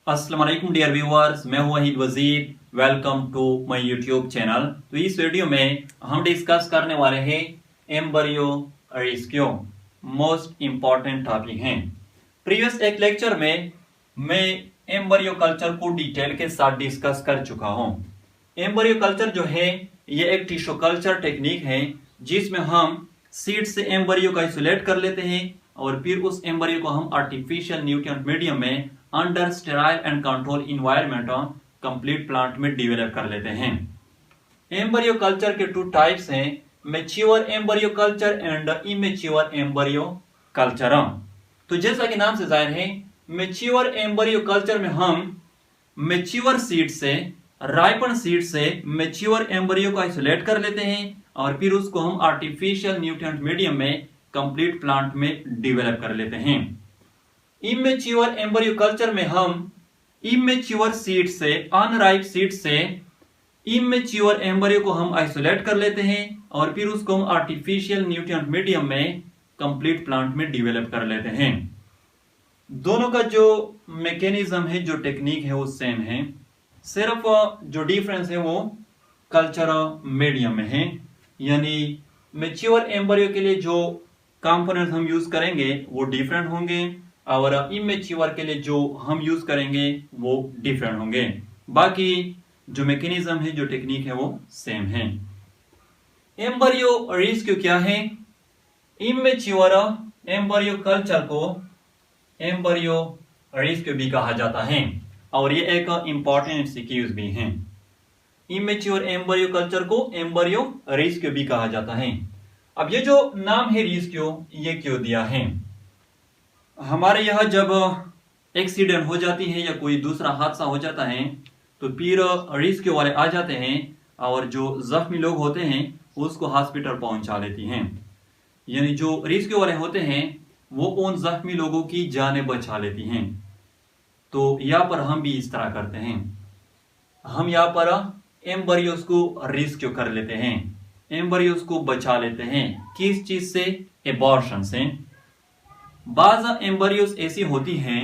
अस्सलाम वालेकुम dear viewers, मैं हूं Waheed Wazir. Welcome to my YouTube channel. तो इस वीडियो में हम डिस्कस करने वाले हैं embryo rescue, most important topic हैं। प्रीवियस एक लेक्चर में मैं एम्ब्रियो कल्चर को डिटेल के साथ डिस्कस कर चुका हूं। एम्ब्रियो कल्चर जो है ये एक टिश्यू कल्चर टेक्निक है जिसमें हम सीड से एम्ब्रियो को आइसोलेट कर लेते हैं और फिर उस एम्ब्रियो को हम आर्टिफिशियल न्यूट्रिएंट मीडियम में under sterile and control environment complete plant में डेवलप कर लेते हैं। एम्ब्रियो कल्चर के टू टाइप्स हैं, mature embryo culture and immature embryo culture. तो जैसा कि नाम से जाहिर है, मैच्योर एम्ब्रियो कल्चर में हम मैच्योर सीड से, राइपन सीड से मैच्योर एम्ब्रियो को आइसोलेट कर लेते हैं और फिर उसको हम आर्टिफिशियल न्यूट्रिएंट मीडियम में कंप्लीट प्लांट में डेवलप कर लेते हैं। इमेच्योर एम्ब्रियो कल्चर में हम इमेच्योर सीड से, अनराइप सीड से इमेच्योर एम्ब्रियो को हम आइसोलेट कर लेते हैं और फिर उसको हम आर्टिफिशियल न्यूट्रिएंट मीडियम में कंप्लीट प्लांट में डेवलप कर लेते हैं। दोनों का जो मैकेनिज्म है, जो टेक्निक है वो सेम है, सिर्फ जो डिफरेंस है वो कल्चर मीडियम में है। यानी मैच्योर एम्ब्रियो के लिए जो कंपोनेंट्स हम यूज करेंगे वो डिफरेंट होंगे और इमेच्योर के लिए जो हम यूज करेंगे वो डिफरेंट होंगे। बाकी जो मैकेनिज्म है, जो टेक्निक है वो सेम है। एम्ब्रियो रेस्क्यू क्या है? इमेच्योर एम्ब्रियो कल्चर को एम्ब्रियो रेस्क्यू भी कहा जाता है और ये एक इंपॉर्टेंट सीक्यूज भी है। इमेच्योर एम्ब्रियो कल्चर को एम्ब्रियो रेस्क्यू भी कहा जाता है। अब ये जो नाम है रेस्क्यू, ये क्यों दिया है? हमारे यहाँ जब एक्सीडेंट हो जाती है या कोई दूसरा हादसा हो जाता है तो फिर रेस्क्यू वाले आ जाते हैं और जो जख्मी लोग होते हैं उसको हॉस्पिटल पहुंचा लेती हैं। यानी जो रेस्क्यू वाले होते हैं वो उन जख्मी लोगों की जानें बचा लेती हैं। तो यहाँ पर हम भी इस तरह करते हैं, हम यहाँ पर एम्ब्रियोस को रेस्क्यू कर लेते हैं, एम्ब्रियोस को बचा लेते हैं। किस चीज से? एबॉर्शन से। बाज एम्ब्रियोस ऐसी होती हैं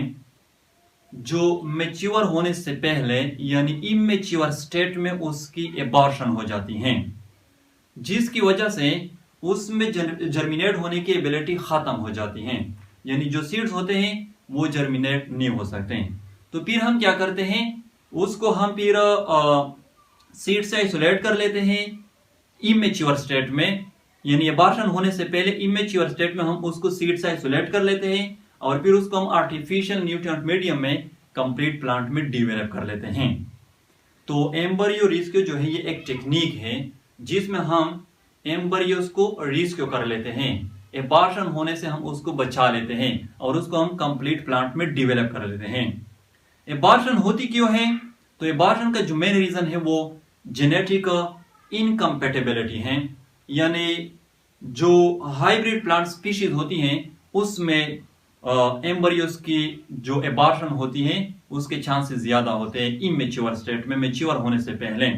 जो मैच्योर होने से पहले यानी इमेच्योर स्टेट में उसकी एबॉर्शन हो जाती हैं, जिसकी वजह से उसमें जर्मिनेट होने की एबिलिटी खत्म हो जाती है। यानी जो सीड्स होते हैं वो जर्मिनेट नहीं हो सकते। तो फिर हम क्या करते हैं, उसको हम फिर सीड से आइसोलेट कर लेते हैं इमेच्योर स्टेट में। यानी एबॉर्शन होने से पहले इमेच्योर स्टेट में हम उसको सीड से आइसोलेट कर लेते हैं और फिर उसको हम आर्टिफिशियल न्यूट्रिएंट मीडियम में कंप्लीट प्लांट में डेवलप कर लेते हैं। तो एम्ब्रियो रेस्क्यू जो है ये एक टेक्निक है जिसमें हम एम्ब्रियोस को रेस्क्यू कर लेते हैं, एबॉर्शन होने से हम उसको बचा लेते हैं और उसको हम कंप्लीट प्लांट में डेवलप कर लेते हैं। एबॉर्शन होती क्यों है? तो एबॉर्शन का जो मेन रीजन है वो जेनेटिक इनकम्पेटेबिलिटी है। यानी जो हाइब्रिड प्लांट स्पीशीज होती हैं उसमें एम्ब्रियोस की जो एबॉर्शन होती है उसके चांसेस ज्यादा होते हैं इमेच्योर स्टेट में, मैच्योर होने से पहले।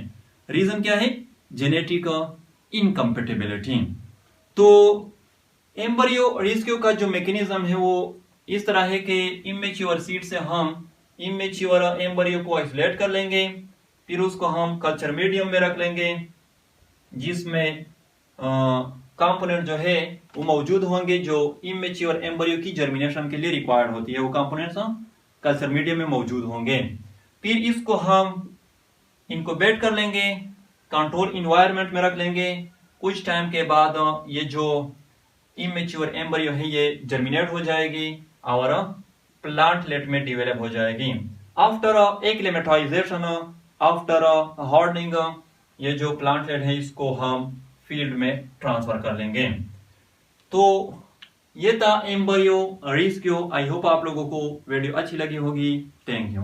रीजन क्या है? Genetic incompatibility. तो एम्ब्रियो रेस्क्यू का जो मैकेनिज्म है वो इस तरह है कि इमेच्योर सीड से हम इमेच्योर एम्ब्रियो को आइसोलेट कर लेंगे, फिर उसको हम कल्चर मीडियम में रख लेंगे जिसमें कंपोनेंट जो है वो मौजूद होंगे जो इमेच्योर एम्ब्रियो की जर्मिनेशन के लिए रिक्वायर्ड होती है। वो कंपोनेंट्स कल्चर मीडियम में मौजूद होंगे। फिर इसको हम इनक्यूबेट कर लेंगे, कंट्रोल इन्वायरमेंट में रख लेंगे। कुछ टाइम के बाद ये जो इमेच्योर एम्ब्रियो है ये जर्मिनेट हो जाएगी और प्लांटलेट में डेवलप हो जाएगी। आफ्टर एक्लेमेटाइजेशन, आफ्टर हार्डनिंग, ये जो प्लांटलेट है इसको हम फील्ड में ट्रांसफर कर लेंगे। तो ये था एम्ब्रियो रेस्क्यू। आई होप आप लोगों को वीडियो अच्छी लगी होगी। Thank you.